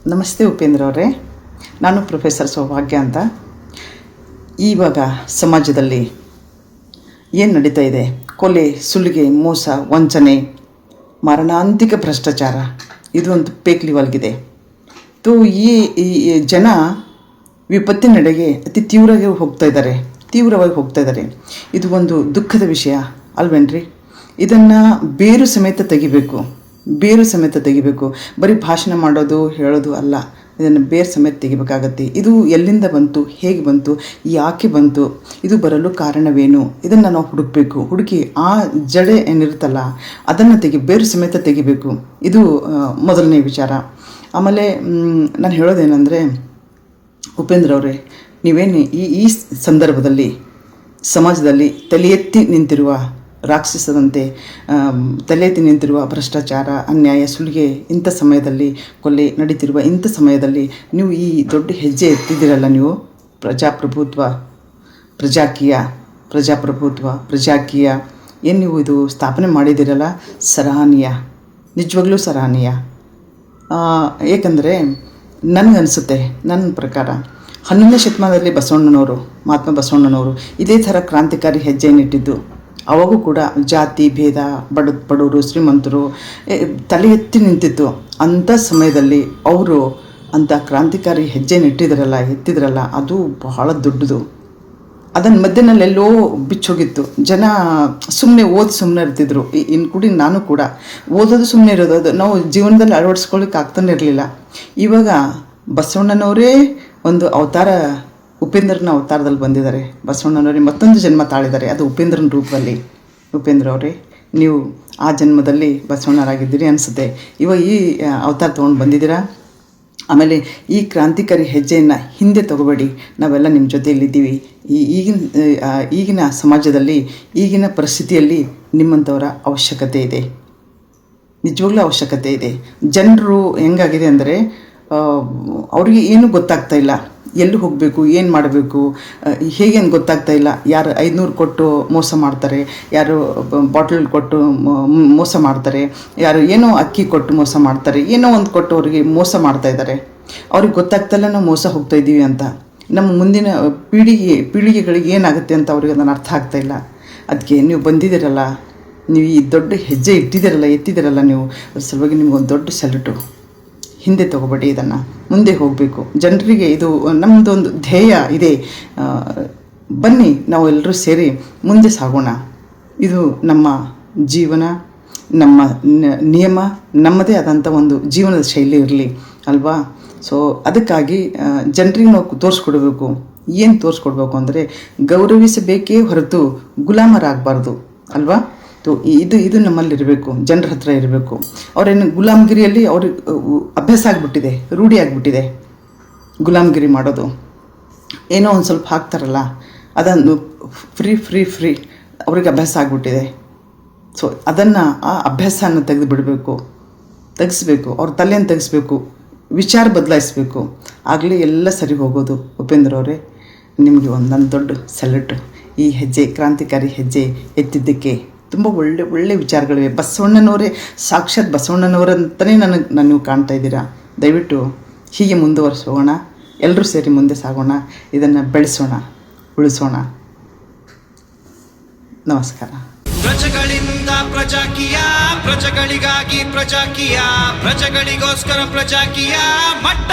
ನಮಸ್ತೆ ಉಪೇಂದ್ರ ಅವರೇ, ನಾನು ಪ್ರೊಫೆಸರ್ ಸೌಭಾಗ್ಯ ಅಂತ. ಇವಾಗ ಸಮಾಜದಲ್ಲಿ ಏನು ನಡೀತಾ ಇದೆ, ಕೊಲೆ, ಸುಲಿಗೆ, ಮೋಸ, ವಂಚನೆ, ಮಾರಣಾಂತಿಕ ಭ್ರಷ್ಟಾಚಾರ, ಇದು ಒಂದು ಪೇಕ್ ಲೆವೆಲ್ಗಿದೆ. ಈ ಜನ ವಿಪತ್ತಿನೆಡೆಗೆ ಅತಿ ತೀವ್ರವಾಗಿ ಹೋಗ್ತಾ ಇದ್ದಾರೆ. ಇದು ಒಂದು ದುಃಖದ ವಿಷಯ ಅಲ್ವೇನ್ರಿ? ಇದನ್ನು ಬೇರು ಸಮೇತ ತೆಗಿಬೇಕು. ಬರೀ ಭಾಷಣ ಮಾಡೋದು ಹೇಳೋದು ಅಲ್ಲ, ಇದನ್ನು ಬೇರು ಸಮೇತ ತೆಗಿಬೇಕಾಗತ್ತೆ. ಇದು ಎಲ್ಲಿಂದ ಬಂತು, ಹೇಗೆ ಬಂತು, ಯಾಕೆ ಬಂತು, ಇದು ಬರಲು ಕಾರಣವೇನು, ಇದನ್ನು ನಾವು ಹುಡುಕಿ ಆ ಜಡೆ ಏನಿರುತ್ತಲ್ಲ ಅದನ್ನು ಬೇರು ಸಮೇತ ತೆಗಿಬೇಕು. ಇದು ಮೊದಲನೇ ವಿಚಾರ. ಆಮೇಲೆ ನಾನು ಹೇಳೋದೇನೆಂದರೆ, ಉಪೇಂದ್ರ ಅವರೇ, ನೀವೇನು ಈ ಸಂದರ್ಭದಲ್ಲಿ ಸಮಾಜದಲ್ಲಿ ತಲೆ ಎತ್ತಿ ನಿಂತಿರುವ ರಾಕ್ಷಸದಂತೆ ತಲೆ ಎತ್ತಿ ನಿಂತಿರುವ ಭ್ರಷ್ಟಾಚಾರ, ಅನ್ಯಾಯ, ಸುಲಿಗೆ, ಇಂಥ ಸಮಯದಲ್ಲಿ, ಕೊಲೆ ನಡೀತಿರುವ ಇಂಥ ಸಮಯದಲ್ಲಿ ನೀವು ಈ ದೊಡ್ಡ ಹೆಜ್ಜೆ ಎತ್ತಿದ್ದೀರಲ್ಲ, ನೀವು ಪ್ರಜಾಕೀಯ ಏನು ನೀವು ಇದು ಸ್ಥಾಪನೆ ಮಾಡಿದ್ದೀರಲ್ಲ, ಸರಾಹನೀಯ, ನಿಜವಾಗ್ಲೂ ಸರಾಹನೀಯ. ಏಕೆಂದರೆ ನನಗನ್ಸುತ್ತೆ, ನನ್ನ ಪ್ರಕಾರ 11ನೇ ಶತಮಾನದಲ್ಲಿ ಮಹಾತ್ಮ ಬಸವಣ್ಣನವರು ಇದೇ ಥರ ಕ್ರಾಂತಿಕಾರಿ ಹೆಜ್ಜೆಯನ್ನಿಟ್ಟಿದ್ದು. ಅವಾಗೂ ಕೂಡ ಜಾತಿ ಭೇದ, ಬಡವರು ಶ್ರೀಮಂತರು ತಲೆ ಎತ್ತಿ ನಿಂತಿತ್ತು. ಅಂಥ ಸಮಯದಲ್ಲಿ ಅವರು ಅಂಥ ಕ್ರಾಂತಿಕಾರಿ ಎತ್ತಿದ್ರಲ್ಲ, ಅದು ಬಹಳ ದೊಡ್ಡದು. ಅದನ್ನ ಮಧ್ಯದಲ್ಲೆಲ್ಲೋ ಬಿಚ್ಚೋಗಿತ್ತು. ಜನ ಸುಮ್ಮನೆ ಇರ್ತಿದ್ರು. ನಾನು ಕೂಡ ಓದೋದು ಸುಮ್ಮನೆ ಇರೋದು, ಅದು ನಾವು ಜೀವನದಲ್ಲಿ ಅಳವಡಿಸ್ಕೊಳ್ಳಿಕ್ಕೆ ಆಗ್ತಾನೆ ಇರಲಿಲ್ಲ. ಇವಾಗ ಬಸವಣ್ಣನವರೇ ಒಂದು ಉಪೇಂದ್ರನ ಅವತಾರದಲ್ಲಿ ಬಂದಿದ್ದಾರೆ. ಬಸವಣ್ಣನವರೇ ಮತ್ತೊಂದು ಜನ್ಮ ತಾಳಿದ್ದಾರೆ, ಅದು ಉಪೇಂದ್ರನ ರೂಪದಲ್ಲಿ. ಉಪೇಂದ್ರ ಅವರೇ, ನೀವು ಆ ಜನ್ಮದಲ್ಲಿ ಬಸವಣ್ಣರಾಗಿದ್ದೀರಿ ಅನಿಸುತ್ತೆ. ಇವಾಗ ಈ ಅವತಾರ ತೊಗೊಂಡು ಬಂದಿದ್ದೀರಾ. ಆಮೇಲೆ ಈ ಕ್ರಾಂತಿಕಾರಿ ಹೆಜ್ಜೆಯನ್ನು ಹಿಂದೆ ತಗೋಬೇಡಿ, ನಾವೆಲ್ಲ ನಿಮ್ಮ ಜೊತೆಯಲ್ಲಿದ್ದೀವಿ. ಈಗಿನ ಸಮಾಜದಲ್ಲಿ, ಈಗಿನ ಪರಿಸ್ಥಿತಿಯಲ್ಲಿ ನಿಮ್ಮಂಥವರ ಅವಶ್ಯಕತೆ ಇದೆ, ನಿಜವಾಗ್ಲೂ ಅವಶ್ಯಕತೆ ಇದೆ. ಜನರು ಹೆಂಗಾಗಿದೆ ಅಂದರೆ, ಅವ್ರಿಗೆ ಏನೂ ಗೊತ್ತಾಗ್ತಾ ಇಲ್ಲ, ಎಲ್ಲಿ ಹೋಗಬೇಕು, ಏನು ಮಾಡಬೇಕು, ಹೇಗೆ ಅಂತ ಗೊತ್ತಾಗ್ತಾ ಇಲ್ಲ. ಯಾರು 500 ಕೊಟ್ಟು ಮೋಸ ಮಾಡ್ತಾರೆ, ಯಾರು ಬಾಟಲ್ ಕೊಟ್ಟು ಮೋಸ ಮಾಡ್ತಾರೆ, ಯಾರು ಏನೋ ಅಕ್ಕಿ ಕೊಟ್ಟು ಮೋಸ ಮಾಡ್ತಾರೆ, ಏನೋ ಒಂದು ಕೊಟ್ಟು ಅವರಿಗೆ ಮೋಸ ಮಾಡ್ತಾಯಿದ್ದಾರೆ. ಅವ್ರಿಗೆ ಗೊತ್ತಾಗ್ತಾಯಿಲ್ಲ ನಾವು ಮೋಸ ಹೋಗ್ತಾ ಇದ್ದೀವಿ ಅಂತ. ನಮ್ಮ ಮುಂದಿನ ಪೀಳಿಗೆಗಳಿಗೆ ಏನಾಗುತ್ತೆ ಅಂತ ಅವ್ರಿಗೆ ಅದನ್ನು ಅರ್ಥ ಆಗ್ತಾಯಿಲ್ಲ. ಅದಕ್ಕೆ ನೀವು ಬಂದಿದ್ದೀರಲ್ಲ, ನೀವು ಈ ದೊಡ್ಡ ಹೆಜ್ಜೆ ಎತ್ತಿದ್ದೀರಲ್ಲ ನೀವು, ಅದ್ರ ಸಲುವಾಗಿ ನಿಮಗೊಂದು ದೊಡ್ಡ ಸಲ್ಯೂಟು. ಹಿಂದೆ ತಗೋಬೇಡಿ, ಇದನ್ನು ಮುಂದೆ ಹೋಗಬೇಕು. ಜನರಿಗೆ ಇದು ನಮ್ಮದೊಂದು ಧ್ಯೇಯ ಇದೆ. ಬನ್ನಿ ನಾವು ಎಲ್ಲರೂ ಸೇರಿ ಮುಂದೆ ಸಾಗೋಣ. ಇದು ನಮ್ಮ ಜೀವನ, ನಮ್ಮ ನಿಯಮ, ನಮ್ಮದೇ ಆದಂಥ ಒಂದು ಜೀವನದ ಶೈಲಿ ಇರಲಿ ಅಲ್ವಾ? ಸೊ ಅದಕ್ಕಾಗಿ ಜನರಿಗೆ ನಾವು ತೋರಿಸ್ಕೊಡ್ಬೇಕು. ಏನು ತೋರಿಸ್ಕೊಡ್ಬೇಕು ಅಂದರೆ, ಗೌರವಿಸಬೇಕೇ ಹೊರತು ಗುಲಾಮರಾಗಬಾರ್ದು ಅಲ್ವಾ? ಇದು ನಮ್ಮಲ್ಲಿರಬೇಕು, ಜನರ ಹತ್ರ ಇರಬೇಕು. ಅವರೇನು ಗುಲಾಮಗಿರಿಯಲ್ಲಿ ಅವ್ರಿಗೆ ಅಭ್ಯಾಸ ಆಗಿಬಿಟ್ಟಿದೆ, ರೂಢಿ ಆಗಿಬಿಟ್ಟಿದೆ ಗುಲಾಮಗಿರಿ ಮಾಡೋದು. ಏನೋ ಒಂದು ಸ್ವಲ್ಪ ಹಾಕ್ತಾರಲ್ಲ, ಅದನ್ನು ಫ್ರೀ ಅವ್ರಿಗೆ ಅಭ್ಯಾಸ ಆಗಿಬಿಟ್ಟಿದೆ. ಸೊ ಆ ಅಭ್ಯಾಸನ ತೆಗೆಸ್ಬೇಕು, ಅವ್ರ ತಲೆಯನ್ನು ತೆಗೆಸ್ಬೇಕು, ವಿಚಾರ ಬದಲಾಯಿಸಬೇಕು. ಆಗಲೇ ಎಲ್ಲ ಸರಿ ಹೋಗೋದು. ಉಪೇಂದ್ರ ಅವರೇ, ನಿಮಗೆ ನನ್ನ ದೊಡ್ಡ ಸಲ್ಯೂಟ್. ಈ ಕ್ರಾಂತಿಕಾರಿ ಹೆಜ್ಜೆ ಎತ್ತಿದ್ದಕ್ಕೆ ತುಂಬ ಒಳ್ಳೆ ವಿಚಾರಗಳಿವೆ. ಬಸವಣ್ಣನವರೇ, ಸಾಕ್ಷಾತ್ ಬಸವಣ್ಣನವರಂತಲೇ ನಾನು ನೀವು ಕಾಣ್ತಾ ಇದ್ದೀರಾ. ದಯವಿಟ್ಟು ಹೀಗೆ ಮುಂದುವರಿಸೋಣ, ಎಲ್ಲರೂ ಸೇರಿ ಮುಂದೆ ಸಾಗೋಣ, ಇದನ್ನು ಬೆಳೆಸೋಣ, ಉಳಿಸೋಣ. ನಮಸ್ಕಾರ. ಪ್ರಜೆಗಳಿಂದ ಪ್ರಜಾಕೀಯ, ಪ್ರಜೆಗಳಿಗಾಗಿ ಪ್ರಜಾಕೀಯ, ಪ್ರಜೆಗಳಿಗೋಸ್ಕರ ಪ್ರಜಾಕೀಯ, ಮಟ್ಟ